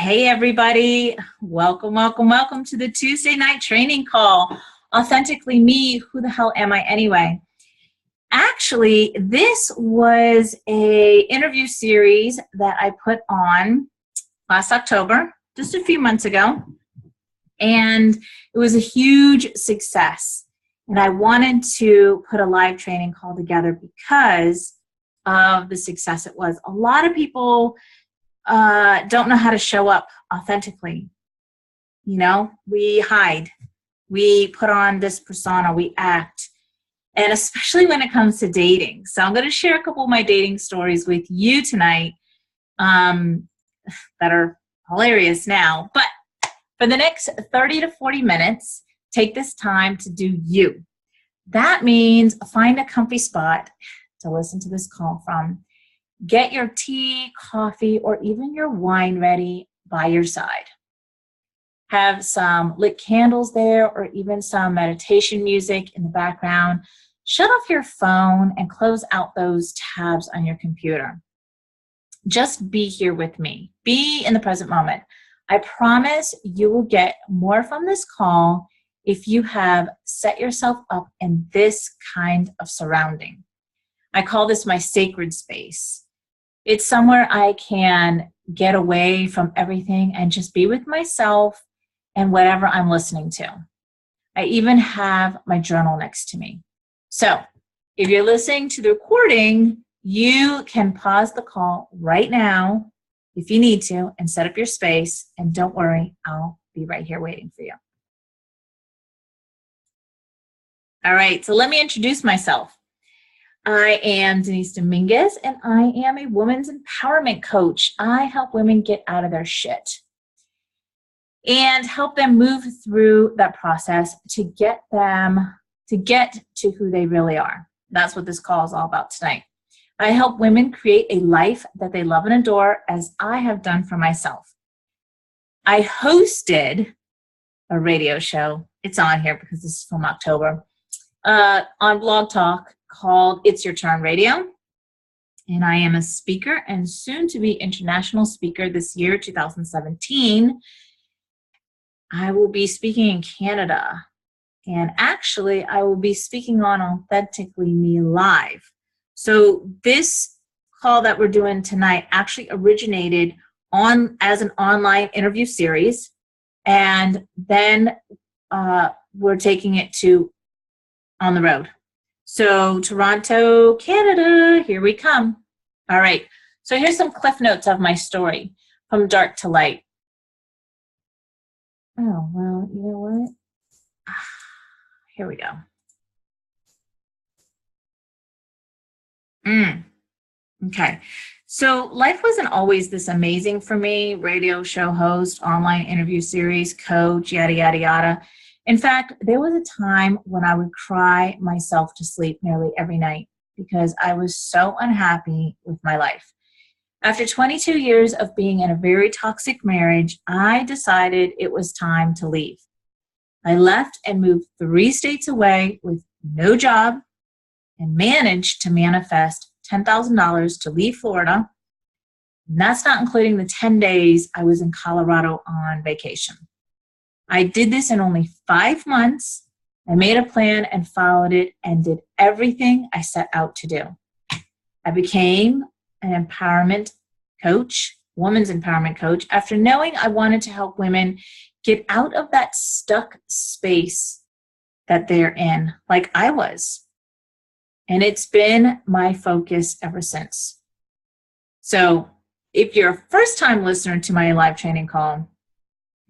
Hey, everybody. Welcome, welcome, welcome to the Tuesday night training call. Authentically Me, who the hell am I anyway? Actually, this was a interview series that I put on last October, just a few months ago, and it was a huge success. And I wanted to put a live training call together because of the success it was. A lot of people don't know how to show up authentically. You know, we hide, we put on this persona, we act, and especially when it comes to dating. So I'm going to share a couple of my dating stories with you tonight that are hilarious now. But for the next 30 to 40 minutes, take this time to do you. That means find a comfy spot to listen to this call from. Get your tea, coffee, or even your wine ready by your side. Have some lit candles there or even some meditation music in the background. Shut off your phone and close out those tabs on your computer. Just be here with me. Be in the present moment. I promise you will get more from this call if you have set yourself up in this kind of surrounding. I call this my sacred space. It's somewhere I can get away from everything and just be with myself and whatever I'm listening to. I even have my journal next to me. So if you're listening to the recording, you can pause the call right now if you need to and set up your space. And don't worry, I'll be right here waiting for you. All right, so let me introduce myself. I am Denise Dominguez, and I am a women's empowerment coach. I help women get out of their shit and help them move through that process to get to who they really are. That's what this call is all about tonight. I help women create a life that they love and adore, as I have done for myself. I hosted a radio show. It's on here because this is from October on Blog Talk, called It's Your Turn Radio. And I am a speaker and soon to be international speaker this year, 2017. I will be speaking in Canada. And actually, I will be speaking on Authentically Me Live. So this call that we're doing tonight actually originated as an online interview series. And then we're taking it to on the road. So Toronto, Canada, here we come. All right, so here's some cliff notes of my story, from dark to light. Oh, well, you know what? Here we go. Okay, so life wasn't always this amazing for me. Radio show host, online interview series, coach, yada, yada, yada. In fact, there was a time when I would cry myself to sleep nearly every night because I was so unhappy with my life. After 22 years of being in a very toxic marriage, I decided it was time to leave. I left and moved 3 states away with no job and managed to manifest $10,000 to leave Florida. And that's not including the 10 days I was in Colorado on vacation. I did this in only 5 months. I made a plan and followed it and did everything I set out to do. I became an empowerment coach, women's empowerment coach, after knowing I wanted to help women get out of that stuck space that they're in, like I was. And it's been my focus ever since. So if you're a first-time listener to my live training call,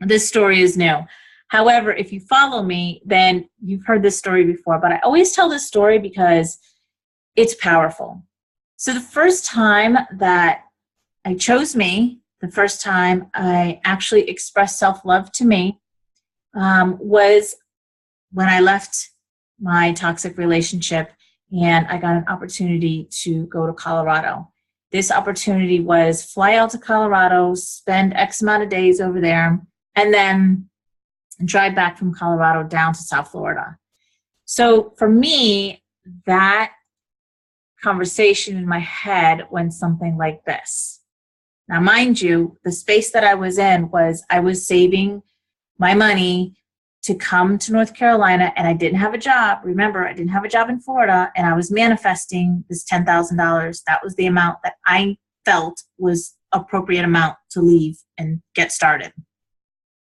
this story is new. However, if you follow me, then you've heard this story before, but I always tell this story because it's powerful. So the first time that I chose me, the first time I actually expressed self-love to me, was when I left my toxic relationship and I got an opportunity to go to Colorado. This opportunity was fly out to Colorado, spend X amount of days over there, and then drive back from Colorado down to South Florida. So for me, that conversation in my head went something like this. Now, mind you, the space that I was in was I was saving my money to come to North Carolina, and I didn't have a job. Remember, I didn't have a job in Florida, and I was manifesting this $10,000. That was the amount that I felt was appropriate amount to leave and get started.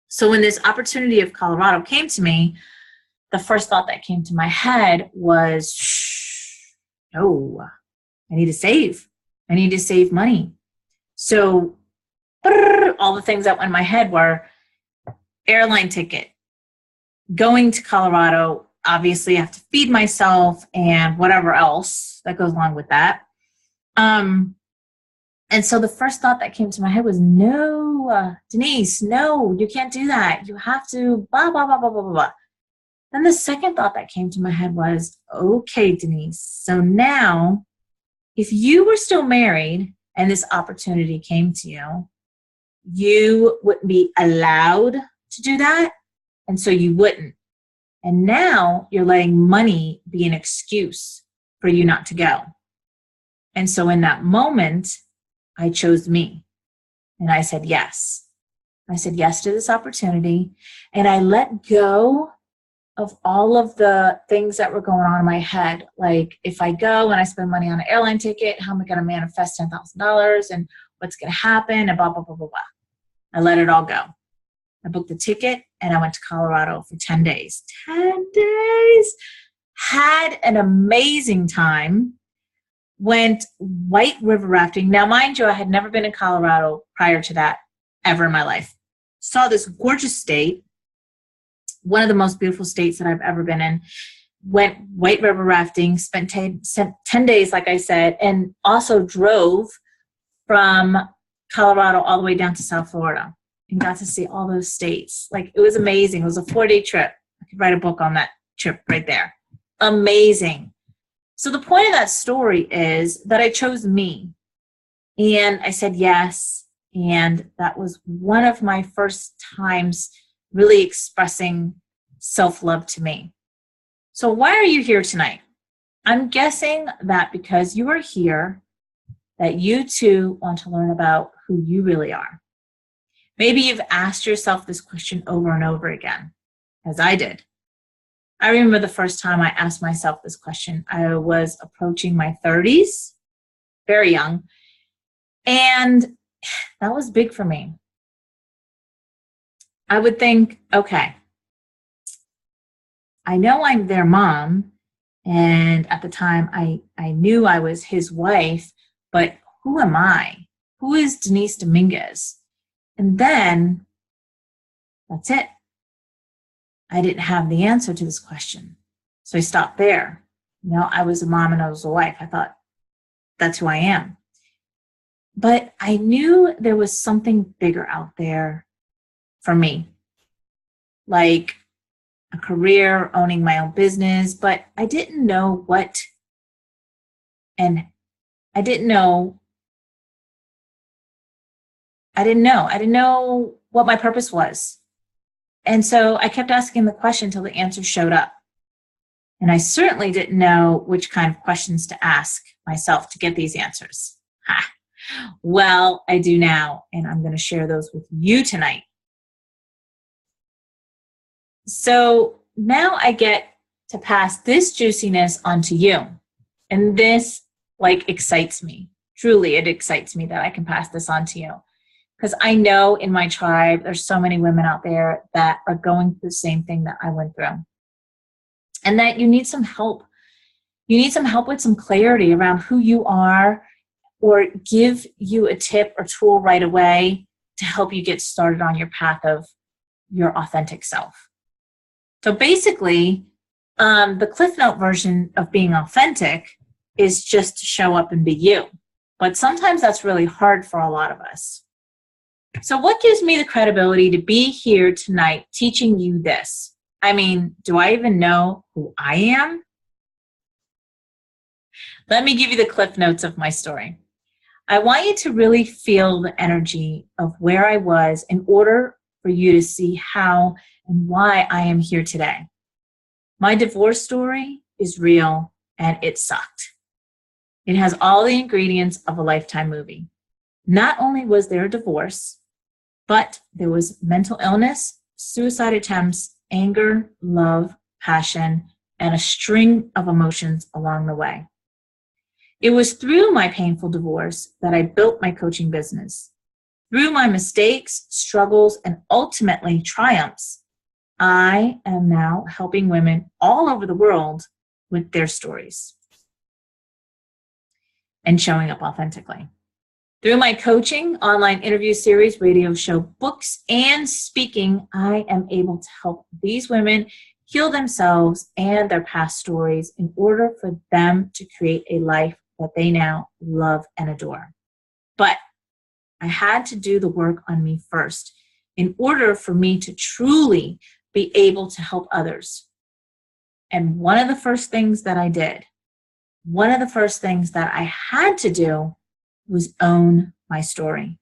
So when this opportunity of Colorado came to me, the first thought that came to my head was, no, I need to save. I need to save money. So all the things that went in my head were airline ticket, going to Colorado, obviously I have to feed myself and whatever else that goes along with that. And so the first thought that came to my head was, no, Denise, no, you can't do that. You have to blah, blah, blah, blah, blah, blah. Then the second thought that came to my head was, okay, Denise, so now if you were still married and this opportunity came to you, you wouldn't be allowed to do that, and so you wouldn't. And now you're letting money be an excuse for you not to go. And so in that moment, I chose me. And I said yes. I said yes to this opportunity. And I let go of all of the things that were going on in my head. Like, if I go and I spend money on an airline ticket, how am I going to manifest $10,000 and what's going to happen and blah, blah, blah, blah, blah. I let it all go. I booked the ticket and I went to Colorado for 10 days. 10 days. Had an amazing time. Went white river rafting. Now, mind you, I had never been in Colorado prior to that ever in my life. Saw this gorgeous state, one of the most beautiful states that I've ever been in. Went white river rafting, spent 10 days, like I said, and also drove from Colorado all the way down to South Florida and got to see all those states. Like, it was amazing. It was a 4-day trip. I could write a book on that trip right there. Amazing. So the point of that story is that I chose me, and I said yes, and that was one of my first times really expressing self-love to me. So why are you here tonight? I'm guessing that because you are here, that you too want to learn about who you really are. Maybe you've asked yourself this question over and over again, as I did. I remember the first time I asked myself this question. I was approaching my 30s, very young, and that was big for me. I would think, okay, I know I'm their mom, and at the time I knew I was his wife, but who am I? Who is Denise Dominguez? And then, that's it. I didn't have the answer to this question. So I stopped there. You know, I was a mom and I was a wife. I thought, that's who I am. But I knew there was something bigger out there for me. Like a career, owning my own business, but I didn't know what, and I didn't know what my purpose was. And so I kept asking the question until the answer showed up. And I certainly didn't know which kind of questions to ask myself to get these answers. Well, I do now, and I'm going to share those with you tonight. So now I get to pass this juiciness onto you. And this excites me. Truly, it excites me that I can pass this on to you. Because I know in my tribe, there's so many women out there that are going through the same thing that I went through. And that you need some help. You need some help with some clarity around who you are, or give you a tip or tool right away to help you get started on your path of your authentic self. So basically, the Cliff Note version of being authentic is just to show up and be you. But sometimes that's really hard for a lot of us. So what gives me the credibility to be here tonight teaching you this? I mean, do I even know who I am? Let me give you the Cliff Notes of my story. I want you to really feel the energy of where I was in order for you to see how and why I am here today. My divorce story is real, and it sucked. It has all the ingredients of a Lifetime movie. Not only was there a divorce, but there was mental illness, suicide attempts, anger, love, passion, and a string of emotions along the way. It was through my painful divorce that I built my coaching business. Through my mistakes, struggles, and ultimately triumphs, I am now helping women all over the world with their stories and showing up authentically. Through my coaching, online interview series, radio show, books, and speaking, I am able to help these women heal themselves and their past stories in order for them to create a life that they now love and adore. But I had to do the work on me first in order for me to truly be able to help others. And one of the first things that I did, one of the first things that I had to do was own my story.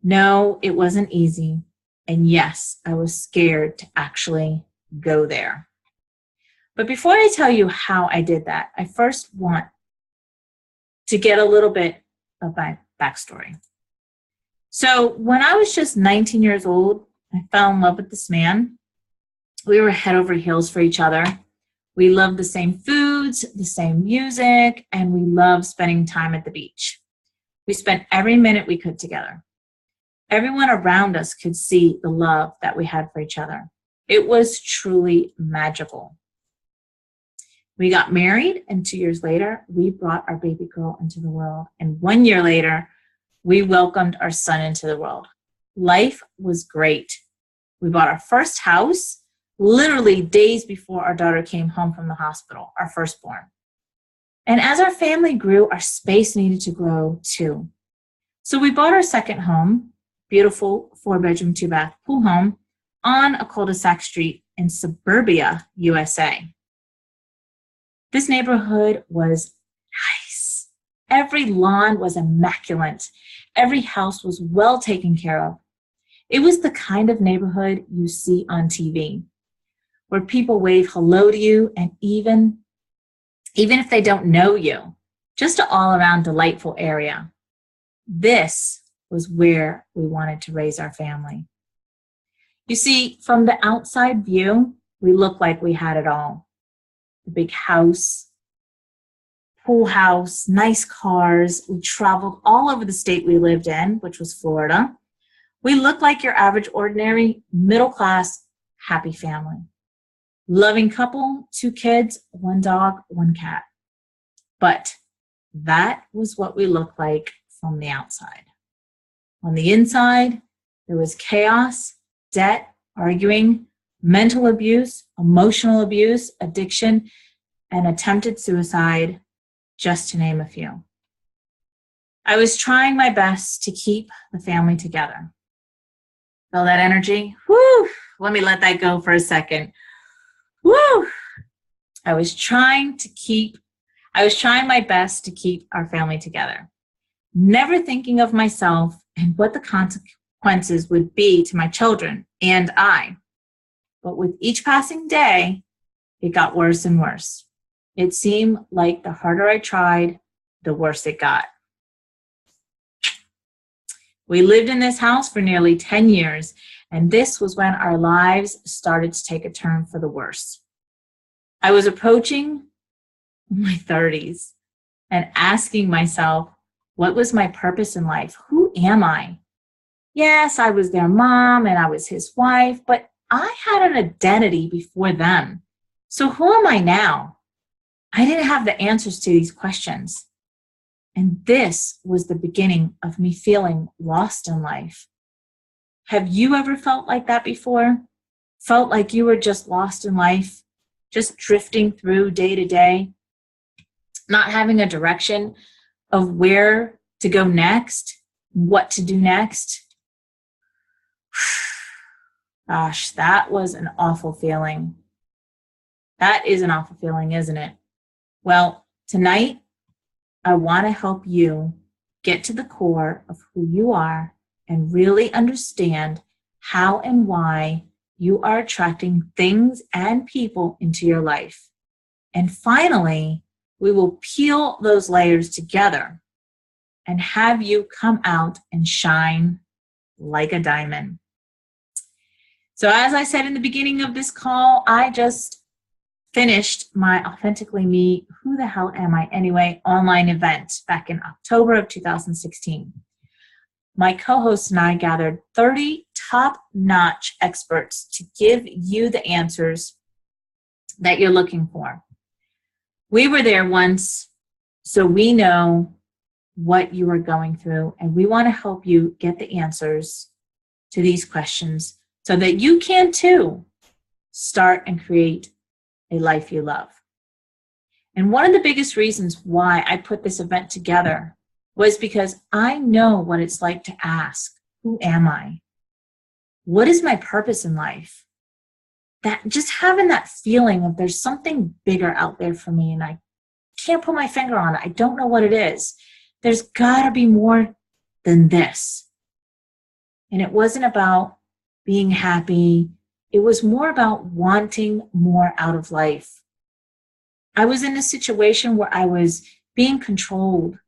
No, it wasn't easy. And yes, I was scared to actually go there. But before I tell you how I did that, I first want to get a little bit of my backstory. So when I was just 19 years old, I fell in love with this man. We were head over heels for each other. We loved the same foods, the same music, and we loved spending time at the beach. We spent every minute we could together. Everyone around us could see the love that we had for each other. It was truly magical. We got married, and 2 years later, we brought our baby girl into the world. And 1 year later, we welcomed our son into the world. Life was great. We bought our first house literally days before our daughter came home from the hospital, our firstborn. And as our family grew, our space needed to grow too. So we bought our second home, beautiful 4-bedroom, 2-bath pool home on a cul-de-sac street in suburbia, USA. This neighborhood was nice. Every lawn was immaculate. Every house was well taken care of. It was the kind of neighborhood you see on TV, where people wave hello to you, and even if they don't know you, just an all-around delightful area. This was where we wanted to raise our family. You see, from the outside view, we looked like we had it all. The big house, pool house, nice cars. We traveled all over the state we lived in, which was Florida. We looked like your average, ordinary, middle-class, happy family. Loving couple, 2 kids, 1 dog, 1 cat. But that was what we looked like from the outside. On the inside, there was chaos, debt, arguing, mental abuse, emotional abuse, addiction, and attempted suicide, just to name a few. I was trying my best to keep the family together. Feel that energy? Whew! Let me let that go for a second. Woo! I was trying my best to keep our family together, never thinking of myself and what the consequences would be to my children and I. But with each passing day, it got worse and worse. It seemed like the harder I tried, the worse it got. We lived in this house for nearly 10 years, and this was when our lives started to take a turn for the worse. I was approaching my 30s and asking myself, what was my purpose in life? Who am I? Yes, I was their mom and I was his wife, but I had an identity before them. So who am I now? I didn't have the answers to these questions. And this was the beginning of me feeling lost in life. Have you ever felt like that before? Felt like you were just lost in life, just drifting through day to day, not having a direction of where to go next, what to do next? Gosh, that was an awful feeling. That is an awful feeling, isn't it? Well, tonight, I want to help you get to the core of who you are and really understand how and why you are attracting things and people into your life. And finally, we will peel those layers together and have you come out and shine like a diamond. So as I said in the beginning of this call, I just finished my Authentically Me, Who the Hell Am I Anyway online event back in October of 2016. My co-hosts and I gathered 30 top-notch experts to give you the answers that you're looking for. We were there once, so we know what you are going through, and we want to help you get the answers to these questions so that you can too start and create a life you love. And one of the biggest reasons why I put this event together was because I know what it's like to ask, who am I? What is my purpose in life? That just having that feeling of there's something bigger out there for me and I can't put my finger on it. I don't know what it is. There's got to be more than this. And it wasn't about being happy. It was more about wanting more out of life. I was in a situation where I was being controlled.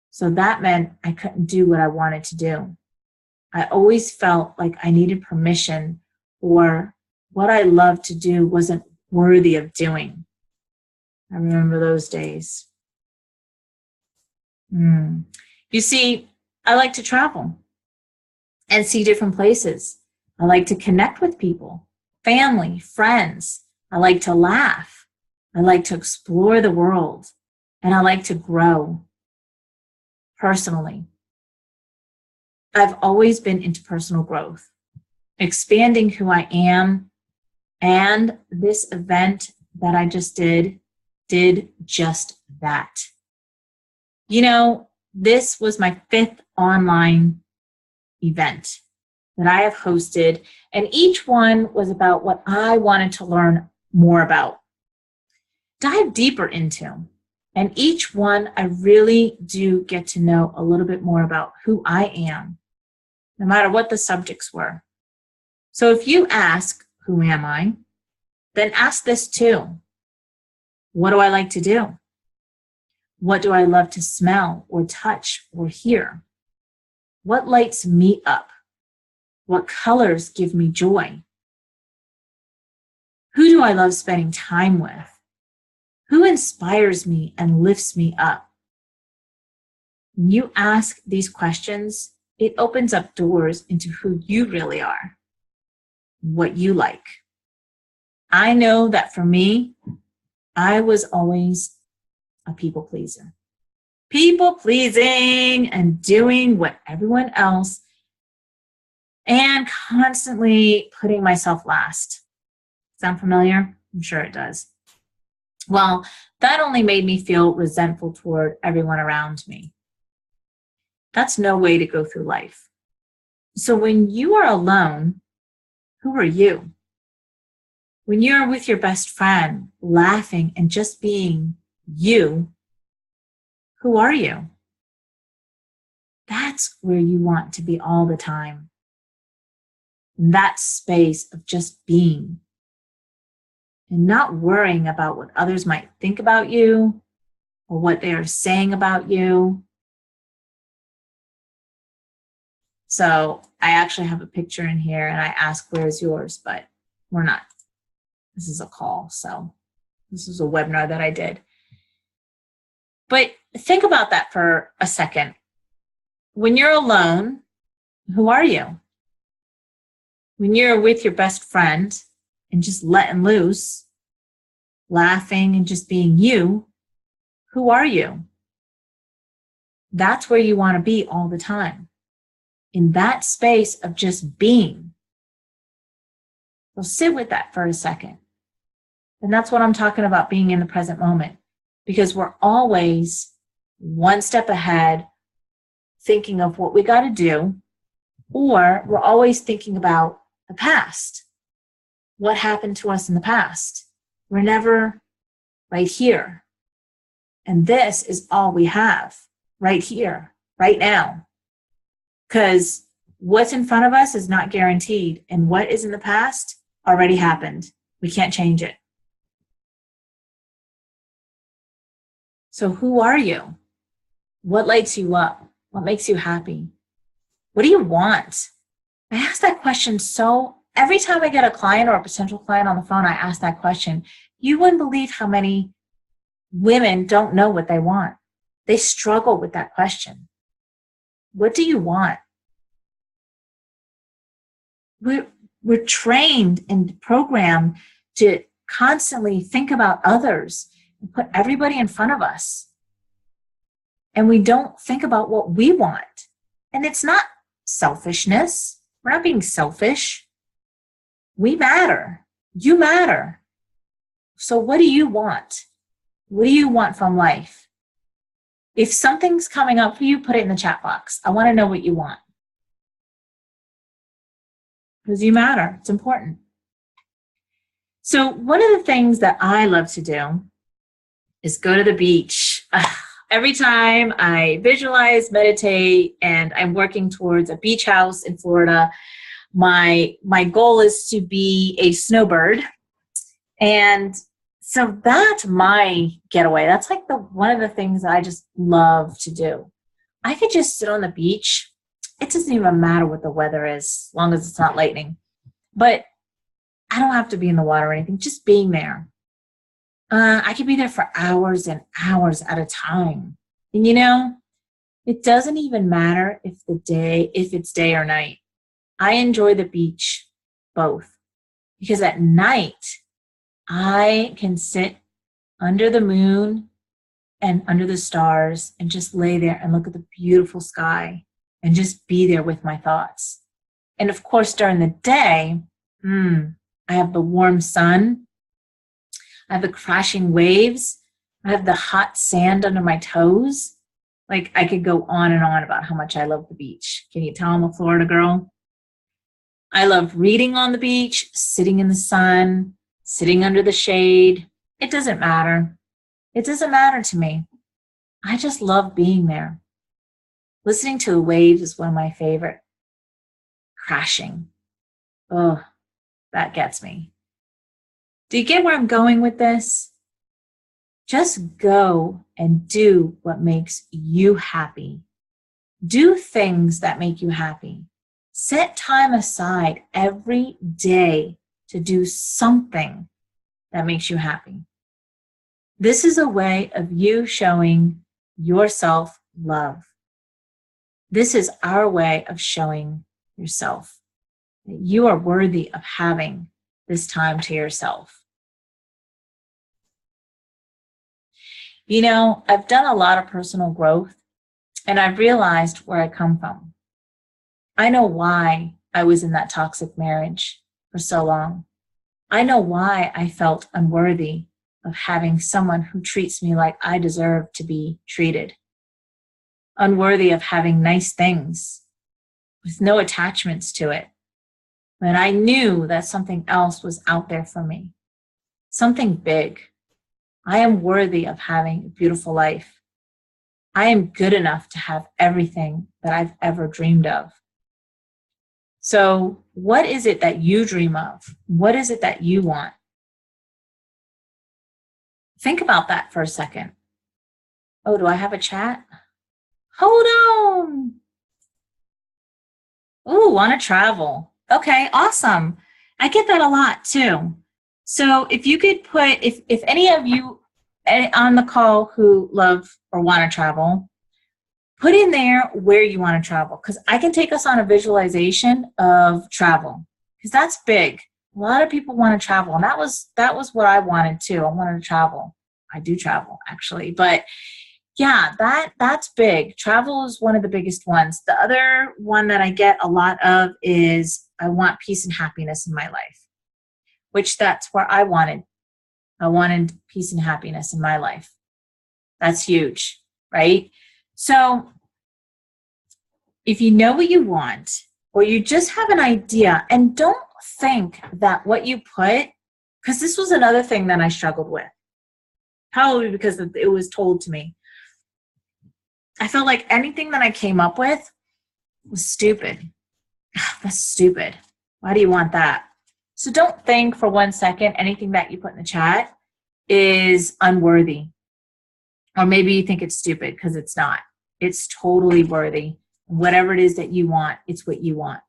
So that meant I couldn't do what I wanted to do. I always felt like I needed permission, or what I loved to do wasn't worthy of doing. I remember those days. You see, I like to travel and see different places. I like to connect with people, family, friends. I like to laugh. I like to explore the world. And I like to grow personally. I've always been into personal growth, expanding who I am. And this event that I just did just that. You know, this was my 5th online event that I have hosted, and each one was about what I wanted to learn more about, dive deeper into. And each one, I really do get to know a little bit more about who I am, no matter what the subjects were. So if you ask, who am I? Then ask this too. What do I like to do? What do I love to smell or touch or hear? What lights me up? What colors give me joy? Who do I love spending time with? Who inspires me and lifts me up? When you ask these questions, it opens up doors into who you really are, what you like. I know that for me, I was always a people pleaser. People pleasing and doing what everyone else and constantly putting myself last. Sound familiar? I'm sure it does. Well, that only made me feel resentful toward everyone around me. That's no way to go through life. So when you are alone, who are you? When you're with your best friend, laughing and just being you, who are you? That's where you want to be all the time. In that space of just being. And not worrying about what others might think about you or what they are saying about you. So I actually have a picture in here and I ask, where's yours? But we're not. This is a call. So this is a webinar that I did. But think about that for a second. When you're alone, who are you? When you're with your best friend and just letting loose, laughing and just being you, who are you? That's where you want to be all the time. In that space of just being. So sit with that for a second. And that's what I'm talking about, being in the present moment. Because we're always one step ahead, thinking of what we got to do, or we're always thinking about the past. What happened to us in the past? We're never right here. And this is all we have right here, right now. Because what's in front of us is not guaranteed. And what is in the past already happened. We can't change it. So who are you? What lights you up? What makes you happy? What do you want? I ask that question every time I get a client or a potential client on the phone, I ask that question. You wouldn't believe how many women don't know what they want. They struggle with that question. What do you want? We're trained and programmed to constantly think about others and put everybody in front of us. And we don't think about what we want. And it's not selfishness. We're not being selfish. We matter. You matter. So what do you want? What do you want from life? If something's coming up for you, put it in the chat box. I want to know what you want. Because you matter. It's important. So one of the things that I love to do is go to the beach. Every time I visualize, meditate, and I'm working towards a beach house in Florida, my goal is to be a snowbird. And so that's my getaway. That's like one of the things that I just love to do. I could just sit on the beach. It doesn't even matter what the weather is, as long as it's not lightning. But I don't have to be in the water or anything, just being there. I could be there for hours and hours at a time. And it doesn't even matter if it's day or night. I enjoy the beach both. Because at night, I can sit under the moon and under the stars and just lay there and look at the beautiful sky and just be there with my thoughts. And of course, during the day, I have the warm sun. I have the crashing waves. I have the hot sand under my toes. Like, I could go on and on about how much I love the beach. Can you tell I'm a Florida girl? I love reading on the beach, sitting in the sun, sitting under the shade. It doesn't matter. It doesn't matter to me. I just love being there. Listening to the waves is one of my favorite. Crashing. Oh, that gets me. Do you get where I'm going with this? Just go and do what makes you happy. Do things that make you happy. Set time aside every day to do something that makes you happy. This is a way of you showing yourself love. This is our way of showing yourself that you are worthy of having this time to yourself. I've done a lot of personal growth, and I've realized where I come from. I know why I was in that toxic marriage for so long. I know why I felt unworthy of having someone who treats me like I deserve to be treated. Unworthy of having nice things with no attachments to it. But I knew that something else was out there for me. Something big. I am worthy of having a beautiful life. I am good enough to have everything that I've ever dreamed of. So what is it that you dream of? What is it that you want? Think about that for a second. Oh, do I have a chat? Hold on. Ooh, want to travel. Okay, awesome. I get that a lot too. So if you could put, if any of you on the call who love or want to travel, put in there where you want to travel, because I can take us on a visualization of travel, because that's big. A lot of people want to travel, and that was what I wanted too. I wanted to travel. I do travel actually, but yeah, that's big. Travel is one of the biggest ones. The other one that I get a lot of is I want peace and happiness in my life, which that's where I wanted. I wanted peace and happiness in my life. That's huge, right? So if you know what you want, or you just have an idea, and don't think that what you put, because this was another thing that I struggled with, probably because it was told to me. I felt like anything that I came up with was stupid. That's stupid. Why do you want that? So don't think for 1 second anything that you put in the chat is unworthy. Or maybe you think it's stupid, because it's not. It's totally worthy. Whatever it is that you want, it's what you want.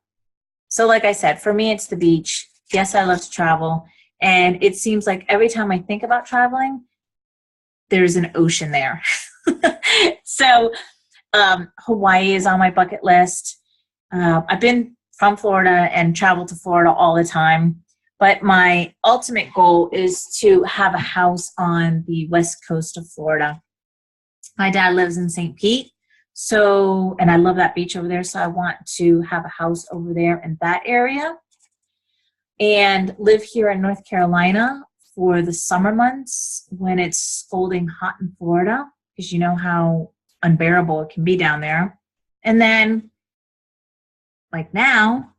So like I said, for me, it's the beach. Yes, I love to travel. And it seems like every time I think about traveling, there's an ocean there. So Hawaii is on my bucket list. I've been from Florida and traveled to Florida all the time. But my ultimate goal is to have a house on the west coast of Florida. My dad lives in St. Pete. So, and I love that beach over there. So I want to have a house over there in that area and live here in North Carolina for the summer months when it's scalding hot in Florida, because you know how unbearable it can be down there. And then like now,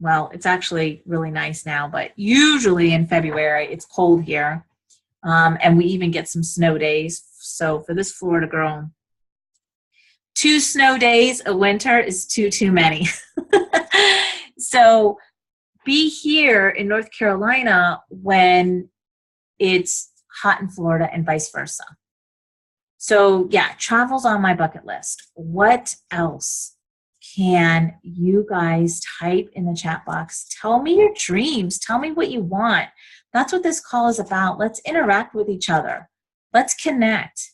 well, it's actually really nice now, but usually in February it's cold here. And we even get some snow days. So for this Florida girl, 2 snow days a winter is too many. So be here in North Carolina when it's hot in Florida and vice versa. So yeah, travel's on my bucket list. What else can you guys type in the chat box? Tell me your dreams. Tell me what you want. That's what this call is about. Let's interact with each other. Let's connect.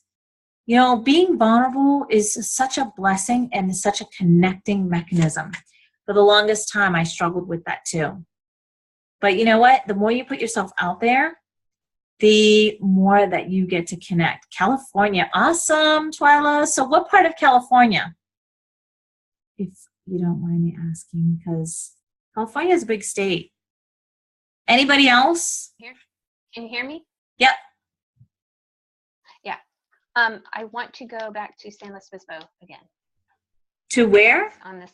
You know, being vulnerable is such a blessing and such a connecting mechanism. For the longest time, I struggled with that too. But you know what? The more you put yourself out there, the more that you get to connect. California, awesome, Twyla. So what part of California? If you don't mind me asking, because California is a big state. Anybody else? Here, can you hear me? Yep. Yeah. I want to go back to San Luis Obispo again. To where? On the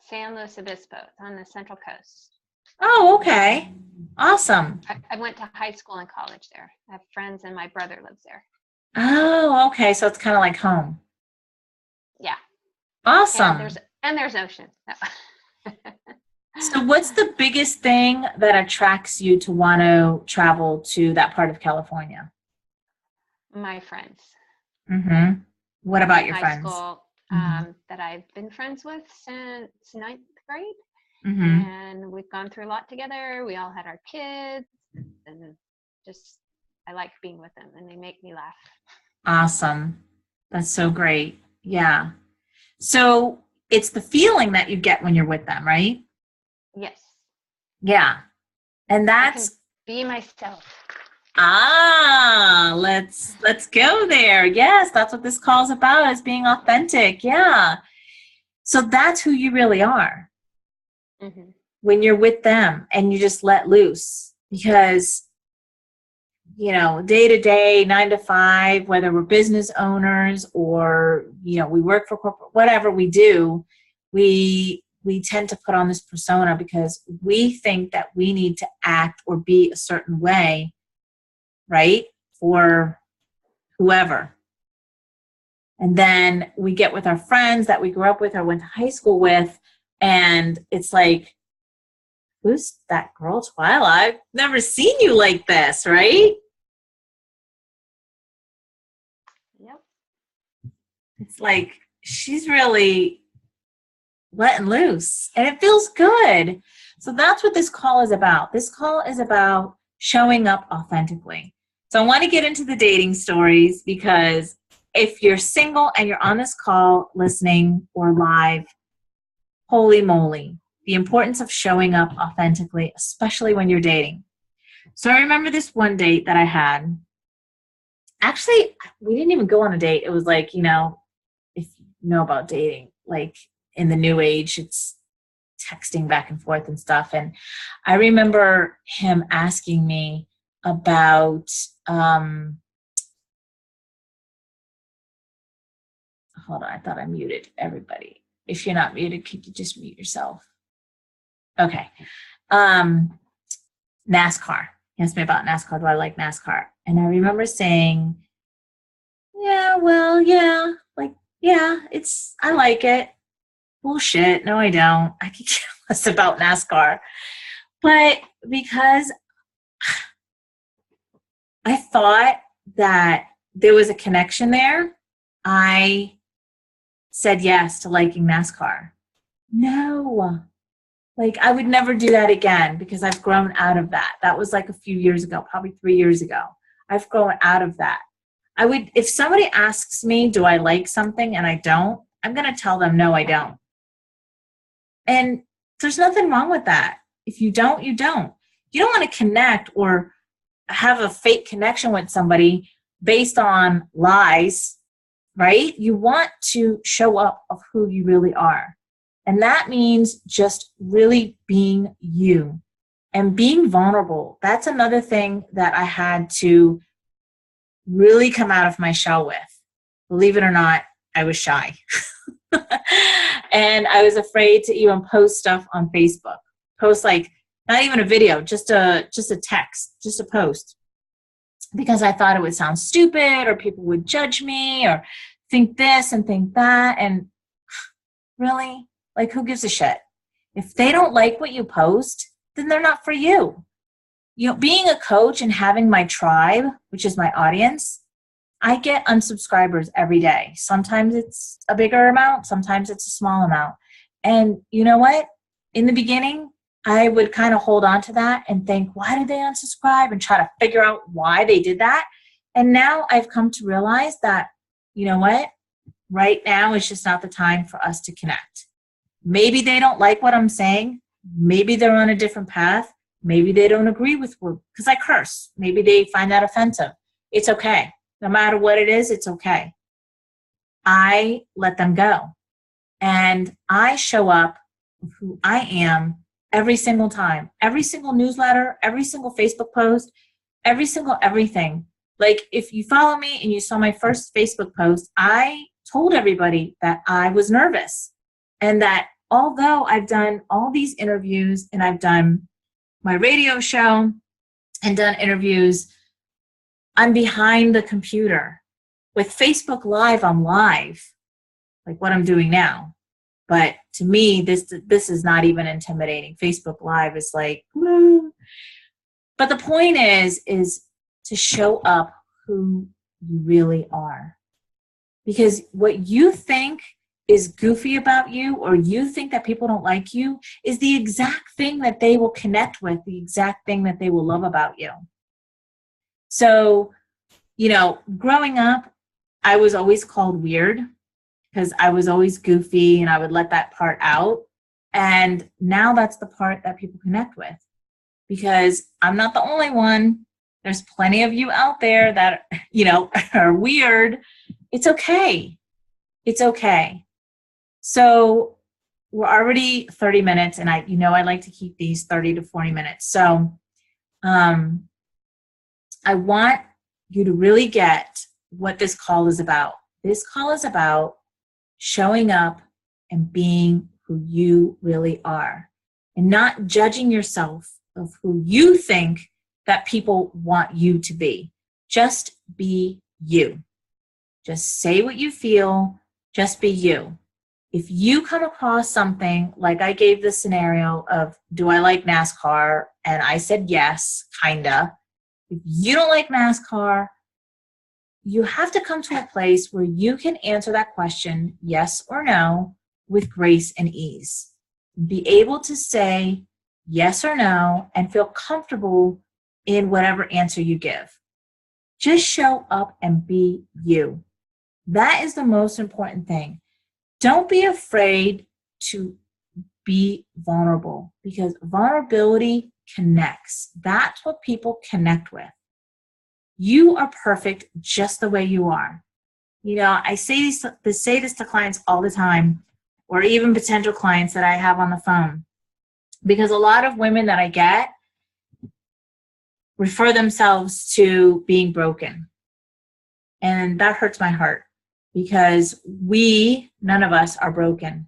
San Luis Obispo, on the Central Coast. Oh, okay. Awesome. I went to high school and college there. I have friends and my brother lives there. Oh, okay. So it's kind of like home. Yeah. Awesome. And there's ocean. So what's the biggest thing that attracts you to want to travel to that part of California? My friends. Mm-hmm. What about your high friends? School, that I've been friends with since 9th grade. Mm-hmm. And we've gone through a lot together. We all had our kids, and just I like being with them, and they make me laugh. Awesome. That's so great. Yeah. So it's the feeling that you get when you're with them, right? Yes. Yeah. And that's I can be myself. Let's go there. Yes, that's what this call is about, is being authentic. Yeah. So that's who you really are. Mm-hmm. When you're with them and you just let loose, because you know, day to day, 9 to 5, whether we're business owners or, you know, we work for corporate, whatever we do, we tend to put on this persona because we think that we need to act or be a certain way, right? For whoever. And then we get with our friends that we grew up with or went to high school with, and it's like, who's that girl, Twyla? I've never seen you like this, right? Yep. It's like she's really letting loose, and it feels good. So that's what this call is about. This call is about showing up authentically. So I want to get into the dating stories, because if you're single and you're on this call listening or live, holy moly, the importance of showing up authentically, especially when you're dating. So I remember this one date that I had. Actually, we didn't even go on a date. It was like, you know, if you know about dating, like in the new age, it's texting back and forth and stuff. And I remember him asking me about, hold on, I thought I muted everybody. If you're not muted, could you just mute yourself? Okay. NASCAR. He asked me about NASCAR. Do I like NASCAR? And I remember saying, yeah, well, yeah, like, yeah, I like it. Bullshit. No, I don't. I could care less about NASCAR. But because I thought that there was a connection there, I said yes to liking NASCAR. No. Like, I would never do that again because I've grown out of that. That was like a few years ago, probably 3 years ago. I've grown out of that. I would, if somebody asks me, do I like something and I don't, I'm going to tell them, no, I don't. And there's nothing wrong with that. If you don't, you don't. You don't want to connect or have a fake connection with somebody based on lies, right? You want to show up of who you really are. And that means just really being you and being vulnerable. That's another thing that I had to really come out of my shell with. Believe it or not, I was shy. And I was afraid to even post stuff on Facebook. Post like not even a video, just a text, just a post. Because I thought it would sound stupid or people would judge me or think this and think that. And really? Like, who gives a shit? If they don't like what you post, then they're not for you. You know, being a coach and having my tribe, which is my audience, I get unsubscribers every day. Sometimes it's a bigger amount, sometimes it's a small amount. And you know what? In the beginning, I would kind of hold on to that and think, why did they unsubscribe? And try to figure out why they did that. And now I've come to realize that, you know what? Right now is just not the time for us to connect. Maybe they don't like what I'm saying. Maybe they're on a different path. Maybe they don't agree with what, because I curse. Maybe they find that offensive. It's okay. No matter what it is, it's okay. I let them go. And I show up with who I am every single time. Every single newsletter, every single Facebook post, every single everything. Like, if you follow me and you saw my first Facebook post, I told everybody that I was nervous. And that although I've done all these interviews and I've done my radio show and done interviews, I'm behind the computer. With Facebook Live, I'm live, like what I'm doing now. But to me, this is not even intimidating. Facebook Live is like, woo. But the point is to show up who you really are. Because what you think is goofy about you, or you think that people don't like you, is the exact thing that they will connect with, the exact thing that they will love about you. So, you know, growing up, I was always called weird because I was always goofy and I would let that part out. And now that's the part that people connect with, because I'm not the only one. There's plenty of you out there that, you know, are weird. It's okay. It's okay. So we're already 30 minutes, and I like to keep these 30 to 40 minutes. So I want you to really get what this call is about. This call is about showing up and being who you really are, and not judging yourself of who you think that people want you to be. Just be you. Just say what you feel. Just be you. If you come across something like I gave the scenario of, do I like NASCAR? And I said yes, kinda. If you don't like NASCAR, you have to come to a place where you can answer that question, yes or no, with grace and ease. Be able to say yes or no and feel comfortable in whatever answer you give. Just show up and be you. That is the most important thing. Don't be afraid to be vulnerable, because vulnerability connects. That's what people connect with. You are perfect just the way you are. You know, I say this to clients all the time, or even potential clients that I have on the phone, because a lot of women that I get refer themselves to being broken. And that hurts my heart, because none of us are broken.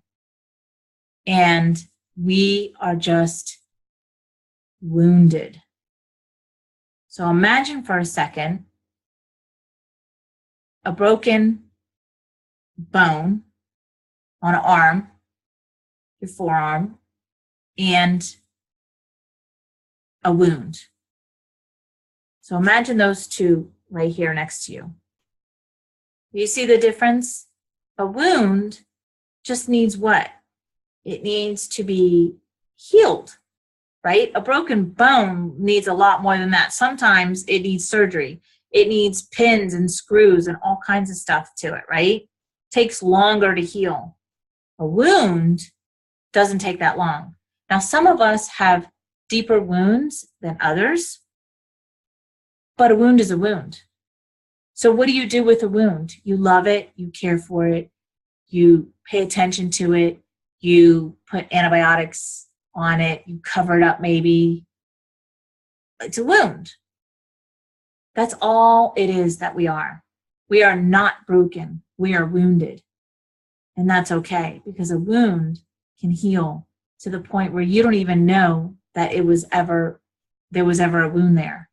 And we are just wounded. So imagine for a second a broken bone on an arm, your forearm, and a wound. So imagine those two right here next to you. You see the difference? A wound just needs what? It needs to be healed, right? A broken bone needs a lot more than that. Sometimes it needs surgery. It needs pins and screws and all kinds of stuff to it, right? Takes longer to heal. A wound doesn't take that long. Now, some of us have deeper wounds than others, but a wound is a wound. So what do you do with a wound? You love it, you care for it, you pay attention to it, you put antibiotics on it, you cover it up maybe. It's a wound. That's all it is that we are. We are not broken. We are wounded. And that's okay, because a wound can heal to the point where you don't even know that there was ever a wound there.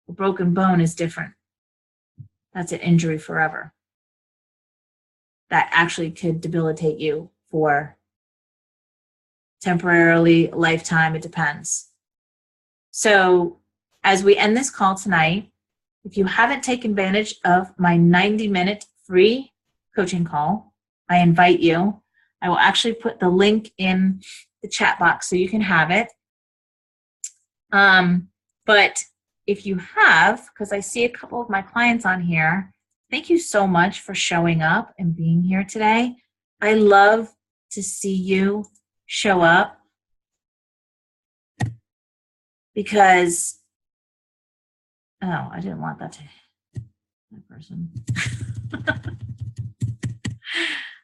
A broken bone is different. That's an injury forever. That actually could debilitate you for temporarily, lifetime, it depends. So as we end this call tonight, if you haven't taken advantage of my 90-minute free coaching call, I invite you. I will actually put the link in the chat box so you can have it. But if you have, because I see a couple of my clients on here, thank you so much for showing up and being here today. I love to see you show up because, oh, I didn't want that person.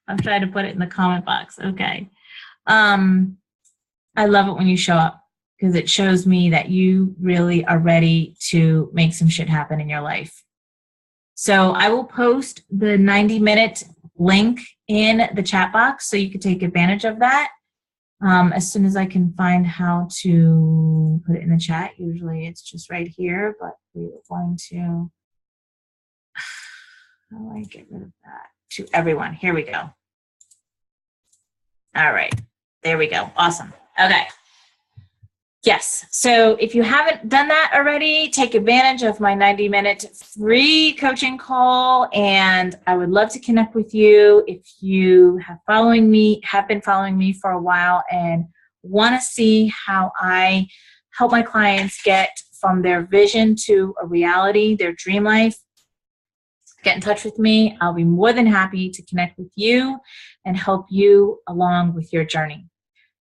I'm trying to put it in the comment box. Okay. I love it when you show up because it shows me that you really are ready to make some shit happen in your life. So I will post the 90-minute link in the chat box so you can take advantage of that as soon as I can find how to put it in the chat. Usually it's just right here, but we are going to, how do I get rid of that? To everyone. Here we go. All right. There we go. Awesome. Okay. Yes. So if you haven't done that already, take advantage of my 90-minute free coaching call. And I would love to connect with you if you have been following me for a while and want to see how I help my clients get from their vision to a reality, their dream life. Get in touch with me. I'll be more than happy to connect with you and help you along with your journey.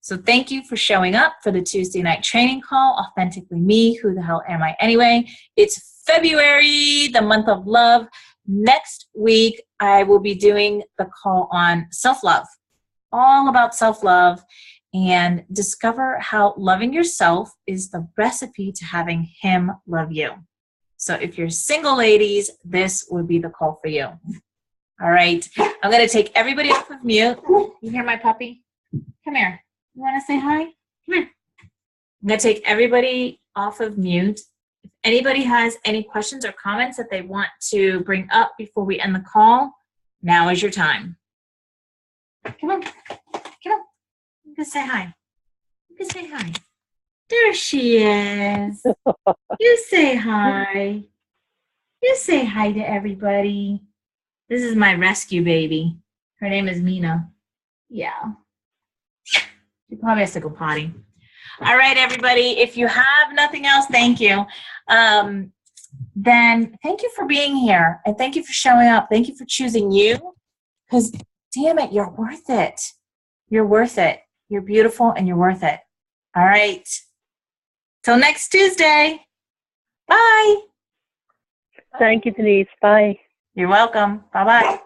So thank you for showing up for the Tuesday night training call, Authentically Me, Who the Hell Am I Anyway? It's February, the month of love. Next week, I will be doing the call on self-love, all about self-love, and discover how loving yourself is the recipe to having him love you. So if you're single ladies, this would be the call for you. All right. I'm going to take everybody off of mute. You hear my puppy? Come here. You want to say hi? Come here. I'm going to take everybody off of mute. If anybody has any questions or comments that they want to bring up before we end the call, now is your time. Come on. Come on. You can say hi. You can say hi. There she is. You say hi. You say hi to everybody. This is my rescue baby. Her name is Mina. Yeah. She probably has to go potty. All right, everybody. If you have nothing else, thank you. Then thank you for being here. And thank you for showing up. Thank you for choosing you. Because, damn it, you're worth it. You're worth it. You're beautiful and you're worth it. All right. Till next Tuesday. Bye. Thank you, Denise. Bye. You're welcome. Bye-bye.